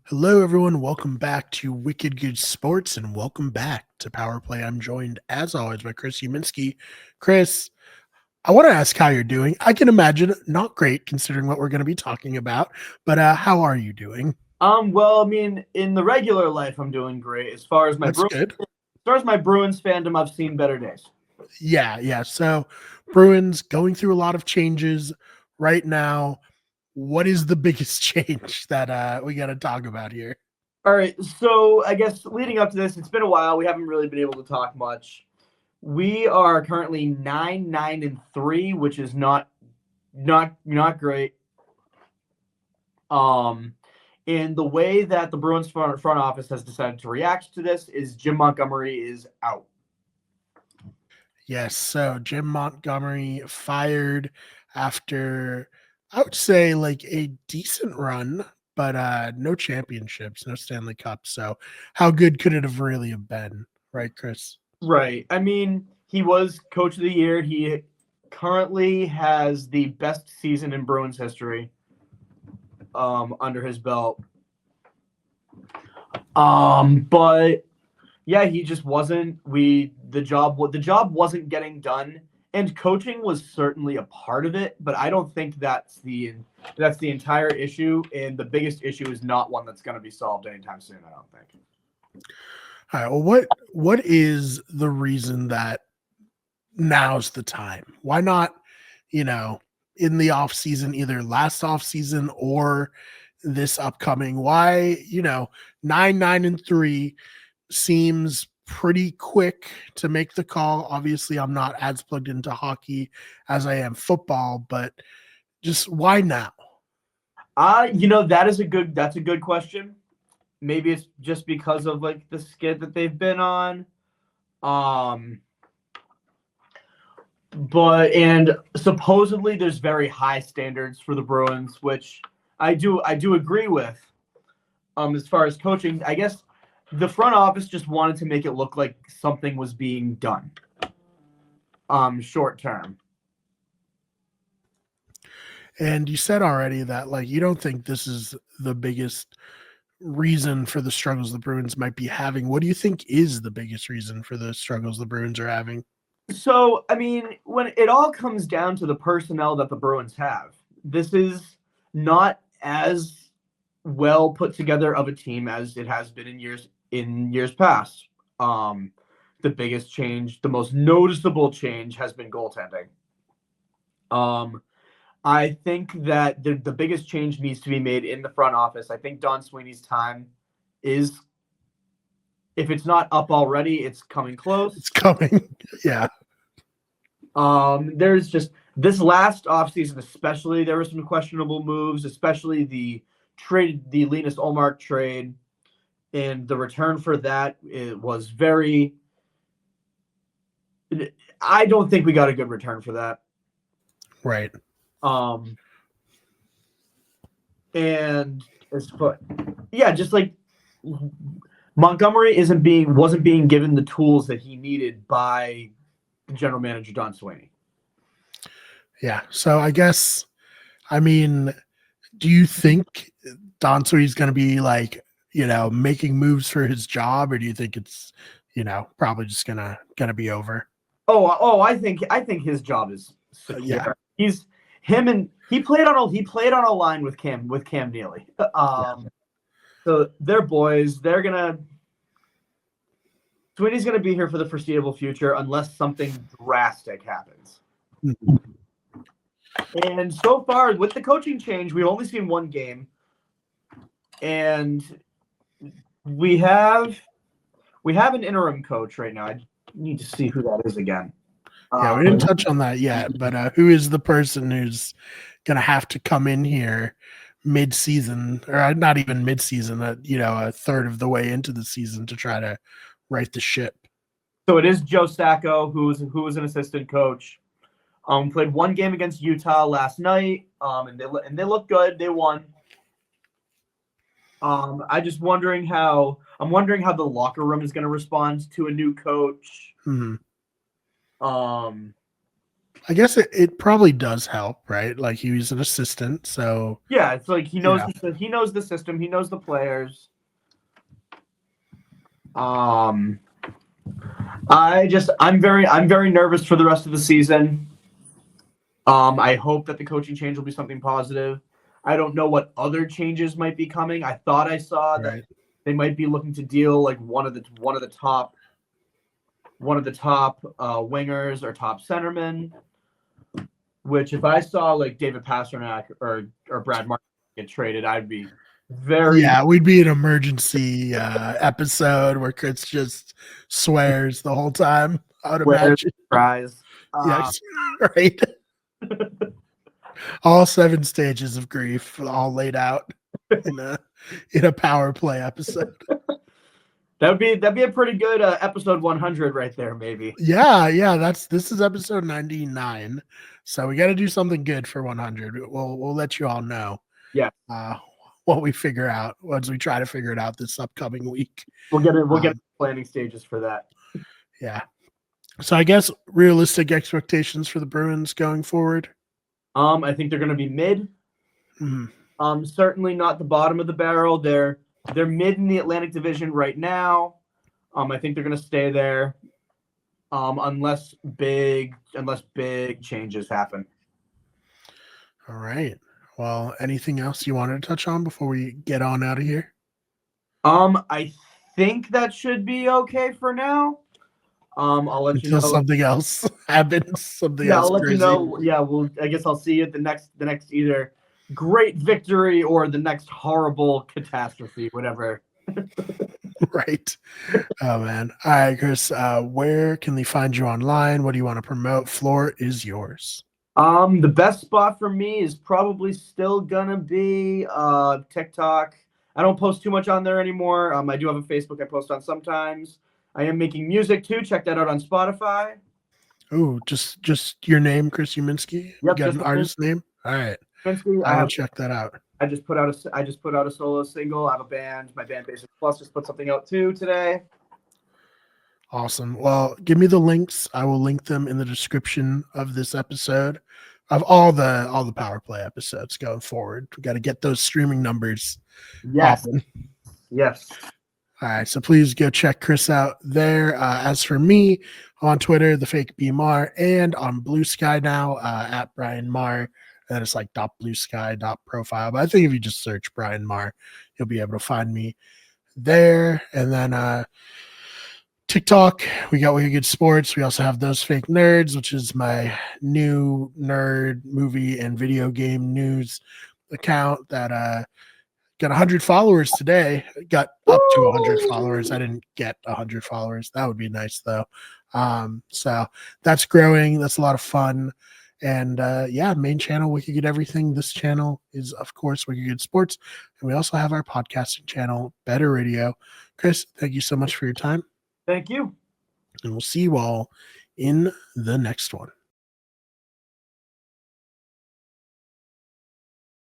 Hello, everyone. Welcome back to Wicked Good Sports, and welcome back to Power Play. I'm joined, as always, by Chris Uminski. Chris, I want to ask how you're doing. I can imagine not great considering what we're going to be talking about, but how are you doing? In the regular life, I'm doing great. That's good. As far as my Bruins fandom, I've seen better days. Yeah. So, Bruins going through a lot of changes right now. What is the biggest change that we got to talk about here? All right, so I guess leading up to this, it's been a while. We haven't really been able to talk much. We are currently 9-9-3, which is not great. Um, and the way that the Bruins front office has decided to react to this is Jim Montgomery is out. Yes, so Jim Montgomery fired after I would say like a decent run, but no championships, no Stanley Cup. So how good could it have really have been, right, Chris? Right. I mean, he was coach of the year. He currently has the best season in Bruins history under his belt. But yeah, he just wasn't the job wasn't getting done, and coaching was certainly a part of it, but I don't think that's the entire issue, and the biggest issue is not one that's going to be solved anytime soon, I don't think. All right. Well, what is the reason that now's the time? Why not, you know, in the off season, either last off season or this upcoming? Why, 9-9-3 seems pretty quick to make the call. Obviously, I'm not as plugged into hockey as I am football, but just why now? That's a good question. Maybe it's just because of like the skid that they've been on. Um and supposedly there's very high standards for the Bruins, which I do agree with. As far as coaching, I guess the front office just wanted to make it look like something was being done. Short term. And you said already that like you don't think this is the biggest reason for the struggles the Bruins might be having. What do you think is the biggest reason for the struggles the Bruins are having? So, I mean, when it all comes down to the personnel that the Bruins have, this is not as well put together of a team as it has been in years past. The biggest change, the most noticeable change, has been goaltending. Um, I think that the biggest change needs to be made in the front office. I think Don Sweeney's time is, if it's not up already, it's coming It's close. coming. Yeah. There's just this last offseason, especially, there were some questionable moves, especially the Linus Olmark trade, and the return for that, it was very. I don't think we got a good return for that. Right. Um, and it's put, yeah, just like Montgomery wasn't being given the tools that he needed by general manager Don Sweeney. Yeah. So I guess, I mean, do you think Don Sweeney's going to be like, making moves for his job, or do you think it's, probably just gonna be over? I think his job is secure. Yeah. He's him and he played on a line with Cam Neely. So they're boys. Sweeney's gonna be here for the foreseeable future unless something drastic happens. Mhm. And so far with the coaching change, we've only seen one game, and we have an interim coach right now. I need to see who that is again. Yeah, we didn't touch on that yet, but who is the person who's going to have to come in here mid-season, or not even mid-season, a third of the way into the season to try to right the ship? So it is Joe Sacco, who was an assistant coach. Played one game against Utah last night, and they look good. They won. I'm wondering how the locker room is going to respond to a new coach. Mhm. Um, I guess it probably does help, right? Like he was an assistant, so Yeah, it's like he you knows know, he knows the system, he knows the players. Um, I'm very nervous for the rest of the season. I hope that the coaching change will be something positive. I don't know what other changes might be coming. I thought I saw that right? they might be looking to deal like one of the top wingers or top centermen. Which if I saw like David Pasternak or Brad Martin get traded, I'd be very Yeah, we'd be an emergency episode where Chris just swears the whole time. I would very imagine. surprised. Yes, right. All 7 stages of grief, all laid out in a power play episode. That'd be a pretty good episode 100 right there, maybe. Yeah. This is episode 99, so we got to do something good for 100. We'll let you all know. Yeah, What we figure out once we try to figure it out this upcoming week. we'll get planning stages for that. Yeah. So I guess realistic expectations for the Bruins going forward. I think they're going to be mid. Mm-hmm. Certainly not the bottom of the barrel. They're mid in the Atlantic Division right now. I think they're going to stay there, unless big changes happen. All right. Well, anything else you wanted to touch on before we get on out of here? I think that should be okay for now. I'll let you know. Until something else happens. Something else I'll let crazy. you know. Yeah, well, I guess I'll see you at the next either great victory or the next horrible catastrophe, whatever. Right. Oh man. All right, Chris. Where can they find you online? What do you want to promote? Floor is yours. The best spot for me is probably still gonna be TikTok. I don't post too much on there anymore. I do have a Facebook I post on sometimes. I am making music too. Check that out on Spotify. Oh, just your name, Chris Uminski. You Yep, got just an artist name? All right. I will check that out. I just put out a solo single. I have a band. My band Basic Plus just put something out too today. Awesome. Well, give me the links. I will link them in the description of this episode, of all the power play episodes going forward. We got to get those streaming numbers. Yes. Often. Yes. All right. So please go check Chris out there. As for me, on Twitter, the fake B Mar, and on Blue Sky now, at Brian Mar. And it's like .bluesky.profile. But I think if you just search Brian Mar, you'll be able to find me there. And then TikTok, we got Wicked Good Sports. We also have Those Fake Nerds, which is my new nerd movie and video game news account that got 100 followers today. Got up to 100 followers. I didn't get 100 followers. That would be nice though. So that's growing. That's a lot of fun. And main channel, Wicked Good Everything. This channel is, of course, Wicked Good Sports. And we also have our podcasting channel, Better Radio. Chris, thank you so much for your time. Thank you. And we'll see you all in the next one.